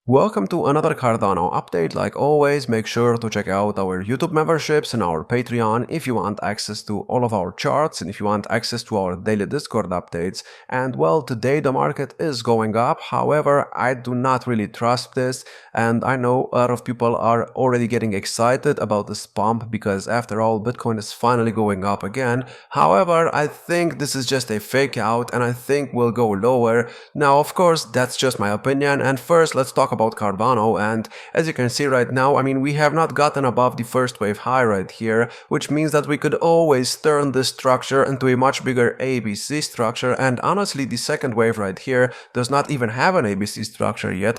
Welcome to another Cardano update. Like always, make sure to check out our YouTube memberships and our Patreon if you want access to all of our charts and if you want access to our daily Discord updates. And well, today the market is going up. However, I do not really trust this, and I know a lot of people are already getting excited about this pump because after all, Bitcoin is finally going up again. However, I think this is just a fake out and I think we'll go lower. Now, of course, that's just my opinion, and first let's talk about Cardano. And as you can see right now, we have not gotten above the first wave high right here, which means that we could always turn this structure into a much bigger ABC structure. And honestly, the second wave right here does not even have an ABC structure yet.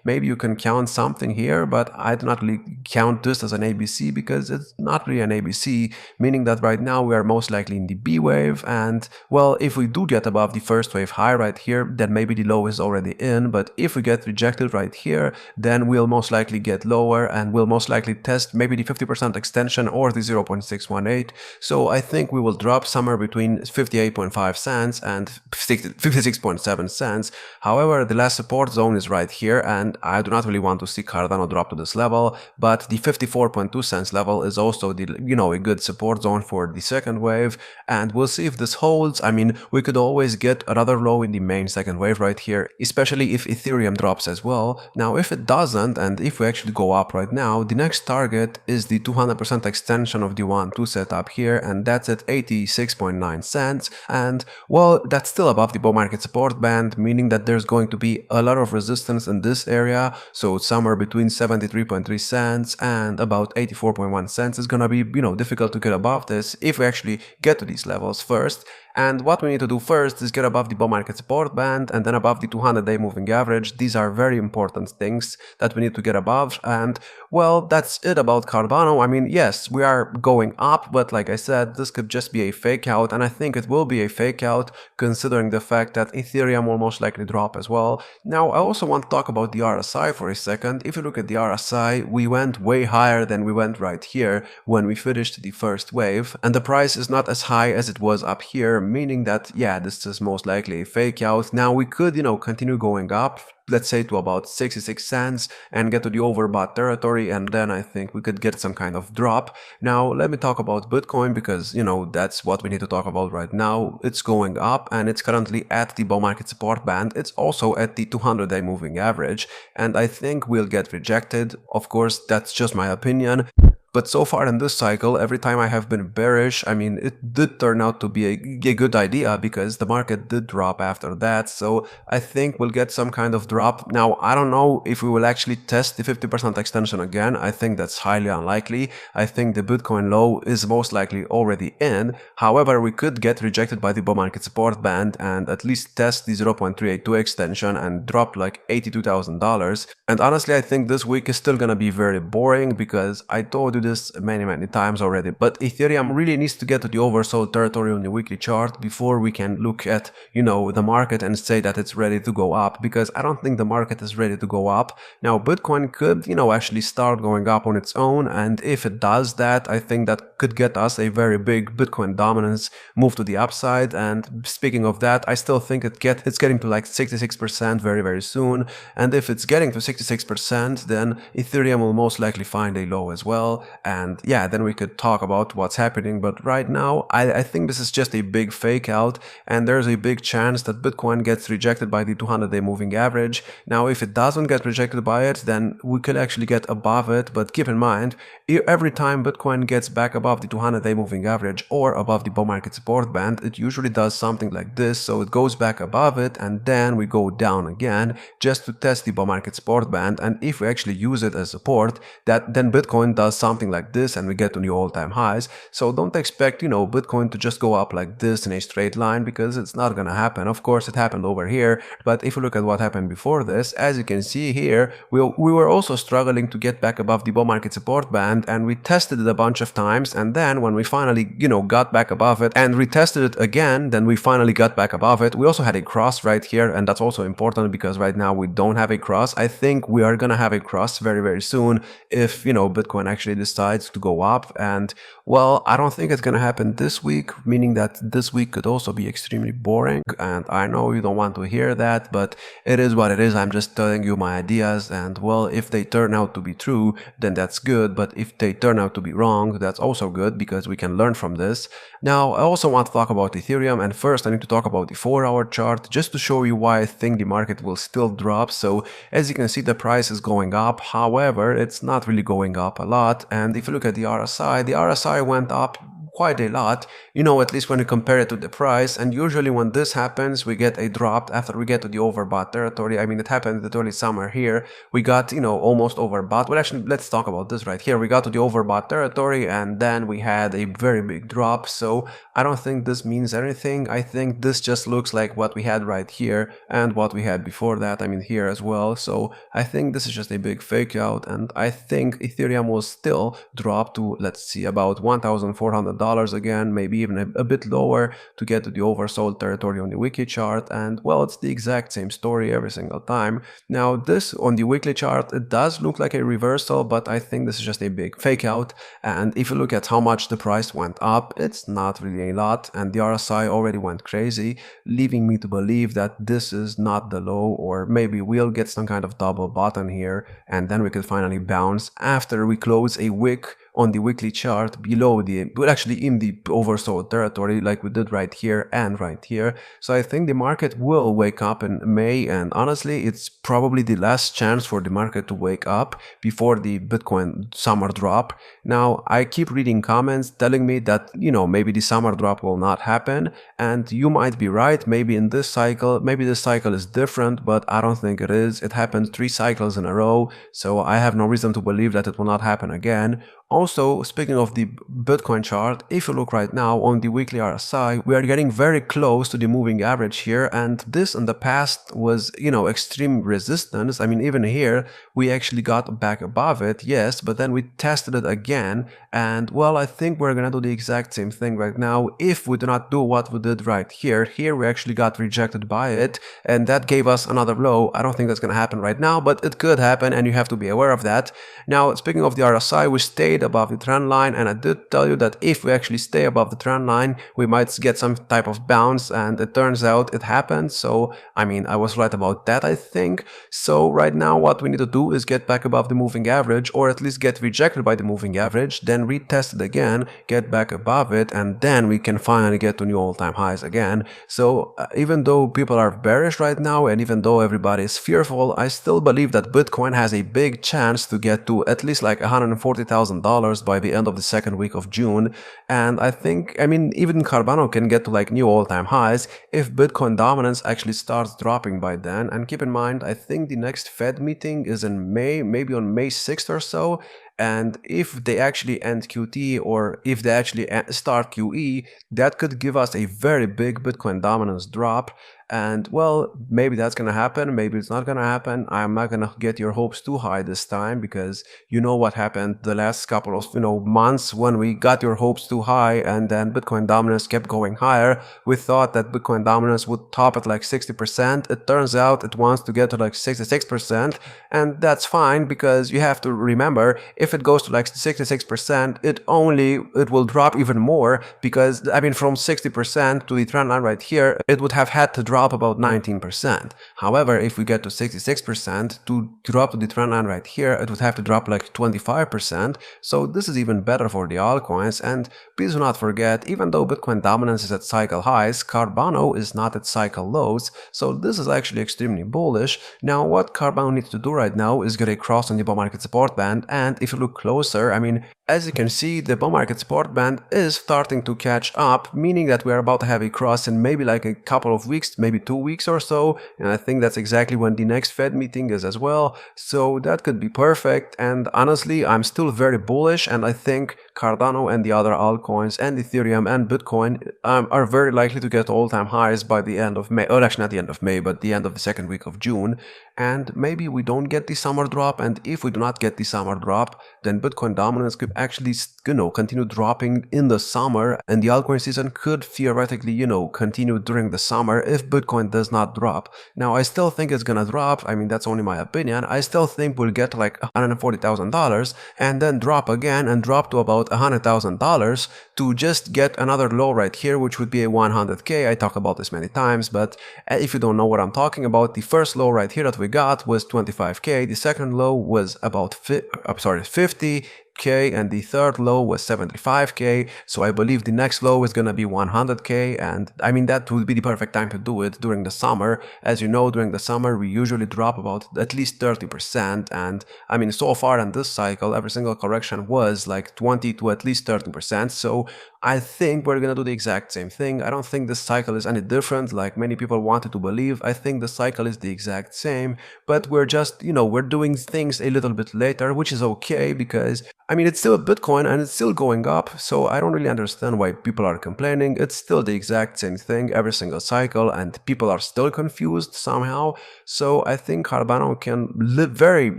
Maybe you can count something here, but I do not really count this as an ABC because it's not really an ABC, meaning that right now we are most likely in the B wave. And well, if we do get above the first wave high right here, then maybe the low is already in. But if we get rejected right here, then we'll most likely get lower and we'll most likely test maybe the 50% extension or the 0.618. So I think we will drop somewhere between 58.5 cents and 56.7 cents. However, the last support zone is right here, and I do not really want to see Cardano drop to this level, but the 54.2 cents level is also a good support zone for the second wave, and we'll see if this holds. We could always get another low in the main second wave right here, especially if Ethereum drops as well. Now, if it doesn't, and if we actually go up right now, the next target is the 200% extension of the 1-2 setup here, and that's at 86.9 cents. And well, that's still above the bull market support band, meaning that there's going to be a lot of resistance in this area. So somewhere between 73.3 cents and about 84.1 cents is gonna be, difficult to get above this if we actually get to these levels first. And what we need to do first is get above the bull market support band and then above the 200-day moving average. These are very important things that we need to get above. And well, that's it about Cardano. Yes, we are going up, but like I said, this could just be a fake out, and I think it will be a fake out considering the fact that Ethereum will most likely drop as well. Now, I also want to talk about the RSI for a second. If you look at the RSI, we went way higher than we went right here when we finished the first wave, and the price is not as high as it was up here, meaning that, yeah, this is most likely a fake out. Now, we could, continue going up, let's say to about 66 cents and get to the overbought territory, and then I think we could get some kind of drop. Now, let me talk about Bitcoin because, that's what we need to talk about right now. It's going up and it's currently at the bull market support band. It's also at the 200-day moving average, and I think we'll get rejected. Of course, that's just my opinion. But so far in this cycle, every time I have been bearish, it did turn out to be a good idea because the market did drop after that. So I think we'll get some kind of drop. Now, I don't know if we will actually test the 50% extension again. I think that's highly unlikely. I think the Bitcoin low is most likely already in. However, we could get rejected by the bull market support band and at least test the 0.382 extension and drop like $82,000. And honestly, I think this week is still gonna be very boring because I told you this many times already, but Ethereum really needs to get to the oversold territory on the weekly chart before we can look at the market and say that it's ready to go up, because I don't think the market is ready to go up. Now, Bitcoin could actually start going up on its own, and if it does that, I think that could get us a very big Bitcoin dominance move to the upside. And speaking of that, I still think it's getting to like 66% very soon, and if it's getting to 66%, then Ethereum will most likely find a low as well. And yeah, then we could talk about what's happening. But right now, I think this is just a big fake out, and there's a big chance that Bitcoin gets rejected by the 200-day moving average. Now, if it doesn't get rejected by it, then we could actually get above it. But keep in mind, every time Bitcoin gets back above the 200-day moving average or above the bull market support band, it usually does something like this. So it goes back above it, and then we go down again just to test the bull market support band. And if we actually use it as support, then Bitcoin does something like this and we get to new all-time highs. So don't expect Bitcoin to just go up like this in a straight line, because it's not gonna happen. Of course, it happened over here, but if you look at what happened before this, as you can see here, we were also struggling to get back above the bull market support band, and we tested it a bunch of times, and then when we finally got back above it and retested it again, then we finally got back above it. We also had a cross right here, and that's also important because right now we don't have a cross. I think we are gonna have a cross very soon if Bitcoin actually decides to go up. And well, I don't think it's gonna happen this week, meaning that this week could also be extremely boring. And I know you don't want to hear that, but it is what it is. I'm just telling you my ideas, and well, if they turn out to be true, then that's good. But if they turn out to be wrong, that's also good, because we can learn from this. Now, I also want to talk about Ethereum, and first I need to talk about the 4-hour chart just to show you why I think the market will still drop. So as you can see, the price is going up. However, it's not really going up a lot. And if you look at the RSI went up quite a lot, you know, at least when you compare it to the price. And usually when this happens, we get a drop after we get to the overbought territory. I mean, it happened in the early summer here. We got, you know, almost overbought. Well, actually, let's talk about this right here. We got to the overbought territory, and then we had a very big drop. So I don't think this means anything. I think this just looks like what we had right here and what we had before that. I mean, here as well. So I think this is just a big fake out, and I think Ethereum will still drop to, let's see, about $1,400 again, maybe even a bit lower, to get to the oversold territory on the weekly chart. And well, it's the exact same story every single time. Now, this on the weekly chart, it does look like a reversal, but I think this is just a big fake out. And if you look at how much the price went up, it's not really a lot, and the RSI already went crazy, leaving me to believe that this is not the low, or maybe we'll get some kind of double bottom here, and then we could finally bounce after we close a wick on the weekly chart below well, actually in the oversold territory, like we did right here and right here. So I think the market will wake up in May, and honestly, it's probably the last chance for the market to wake up before the Bitcoin summer drop. Now, I keep reading comments telling me that, you know, maybe the summer drop will not happen, and you might be right. Maybe in this cycle, maybe this cycle is different, but I don't think it is. It happened 3 cycles in a row, so I have no reason to believe that it will not happen again. Also, speaking of the Bitcoin chart, if you look right now on the weekly RSI, we are getting very close to the moving average here, and this in the past was, you know, extreme resistance. I mean, even here, we actually got back above it, yes, but then we tested it again, and well, I think we're gonna do the exact same thing right now if we do not do what we did right here. Here, we actually got rejected by it, and that gave us another low. I don't think that's gonna happen right now, but it could happen, and you have to be aware of that. Now, speaking of the RSI, we stayed above the trend line, and I did tell you that if we actually stay above the trend line, we might get some type of bounce, and it turns out it happened. So I mean, I was right about that, I think. So right now what we need to do is get back above the moving average, or at least get rejected by the moving average, then retest it again, get back above it, and then we can finally get to new all-time highs again. So even though people are bearish right now, and even though everybody is fearful, I still believe that Bitcoin has a big chance to get to at least like $140,000 by the end of the second week of June. And I think, I mean, even Cardano can get to like new all-time highs if Bitcoin dominance actually starts dropping by then. And keep in mind, I think the next Fed meeting is in May, maybe on May 6th or so. And if they actually end QT, or if they actually start QE, that could give us a very big Bitcoin dominance drop. And well, maybe that's gonna happen, maybe it's not gonna happen. I'm not gonna get your hopes too high this time, because you know what happened the last couple of months when we got your hopes too high, and then Bitcoin dominance kept going higher. We thought that Bitcoin dominance would top at like 60%. It turns out it wants to get to like 66%, and that's fine, because you have to remember, if it goes to like 66%, it will drop even more, because I mean, from 60% to the trend line right here, it would have had to drop about 19%. However, if we get to 66%, to drop to the trend line right here, it would have to drop like 25%. So this is even better for the altcoins. And please do not forget, even though Bitcoin dominance is at cycle highs, Cardano is not at cycle lows. So this is actually extremely bullish. Now, what Cardano needs to do right now is get a cross on the bull market support band. And if you look closer, I mean, as you can see, the bull market support band is starting to catch up, meaning that we are about to have a cross in maybe like a couple of weeks, maybe 2 weeks or so. And I think that's exactly when the next Fed meeting is as well. So that could be perfect. And honestly, I'm still very bullish, and I think Cardano and the other altcoins and Ethereum and Bitcoin are very likely to get all-time highs by the end of May, or actually not the end of May, but the end of the second week of June. And maybe we don't get the summer drop, and if we do not get the summer drop, then Bitcoin dominance could actually, continue dropping in the summer, and the altcoin season could theoretically, continue during the summer if Bitcoin does not drop. Now, I still think it's gonna drop. I mean, that's only my opinion. I still think we'll get to like $140,000 and then drop again and drop to about $100,000 to just get another low right here, which would be a 100K. I talked about this many times, but if you don't know what I'm talking about, the first low right here that we got was 25K. The second low was about 50K, and the third low was 75K. So I believe the next low is gonna be 100K, and I mean that would be the perfect time to do it during the summer. As you know, during the summer we usually drop about at least 30%, and I mean so far in this cycle every single correction was like 20 to at least 30%. So I think we're gonna do the exact same thing. I don't think this cycle is any different like many people wanted to believe. I think the cycle is the exact same, but we're just, we're doing things a little bit later, which is okay because I mean, it's still Bitcoin and it's still going up, so I don't really understand why people are complaining. It's still the exact same thing every single cycle, and people are still confused somehow. So I think Cardano can very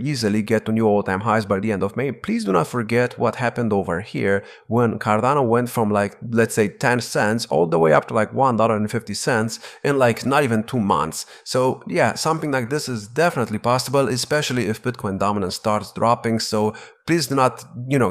easily get to new all-time highs by the end of May. Please do not forget what happened over here when Cardano went from like, let's say 10 cents all the way up to like $1.50 in like not even 2 months. So yeah, something like this is definitely possible, especially if Bitcoin dominance starts dropping. So please do not,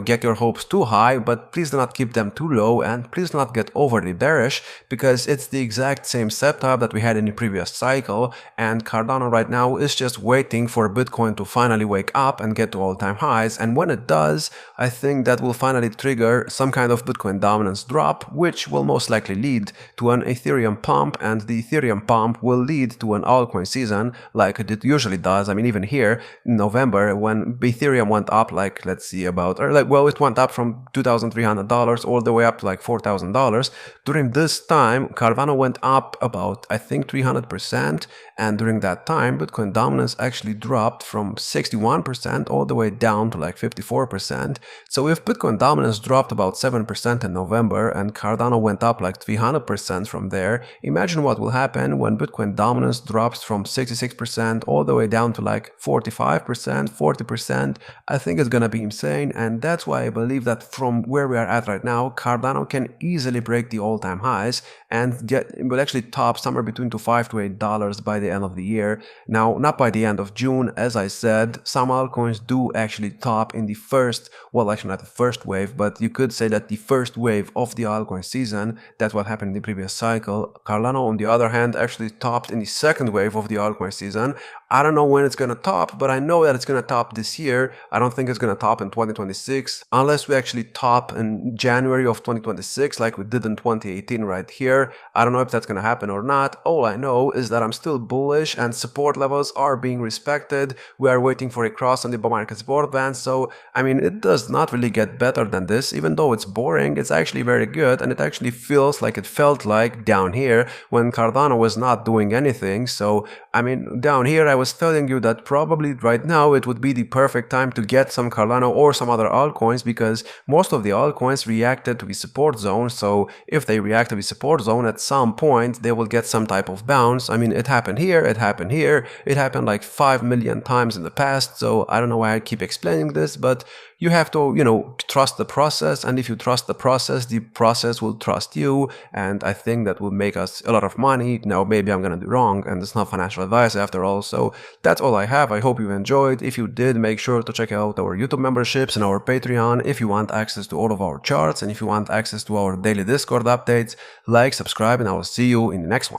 get your hopes too high, but please do not keep them too low, and please do not get overly bearish because it's the exact same setup that we had in the previous cycle, and Cardano right now is just waiting for Bitcoin to finally wake up and get to all-time highs, and when it does, I think that will finally trigger some kind of Bitcoin dominance drop, which will most likely lead to an Ethereum pump, and the Ethereum pump will lead to an altcoin season like it usually does. I mean, even here in November when Ethereum went up like, let's see, it went up from $2,300 all the way up to like $4,000. During this time, Cardano went up about, I think, 300%, and during that time, Bitcoin dominance actually dropped from 61% all the way down to like 54%. So if Bitcoin dominance dropped about 7% in November and Cardano went up like 300% from there, imagine what will happen when Bitcoin dominance drops from 66% all the way down to like 45%, 40%. I think it's gonna be insane, and that's why I believe that from where we are at right now, Cardano can easily break the all-time highs and will actually top somewhere between $5 to $8 by the end of the year. Now, not by the end of June, as I said. Some altcoins do actually top in the first, well, actually not the first wave, but you could say that the first wave of the altcoin season. That's what happened in the previous cycle. Cardano, on the other hand, actually topped in the second wave of the altcoin season. I don't know when it's gonna top, but I know that it's gonna top this year. I don't think it's gonna top in 2026, unless we actually top in January of 2026 like we did in 2018 right here. I don't know if that's gonna happen or not. All I know is that I'm still bullish and support levels are being respected. We are waiting for a cross on the bull market support band, so I mean, it does not really get better than this. Even though it's boring, it's actually very good, and it actually feels like it felt like down here when Cardano was not doing anything. So I mean, down here I was telling you that probably right now it would be the perfect time to get some Cardano or some other altcoins, because most of the altcoins reacted to the support zone. So if they react to the support zone, at some point they will get some type of bounce. I mean, it happened here, it happened here, it happened like 5 million times in the past. So I don't know why I keep explaining this, but you have to, trust the process, and if you trust the process will trust you, and I think that will make us a lot of money. Now, maybe I'm gonna do wrong, and it's not financial advice after all, so that's all I have. I hope you enjoyed. If you did, make sure to check out our YouTube memberships and our Patreon if you want access to all of our charts, and if you want access to our daily Discord updates. Like, subscribe, and I will see you in the next one.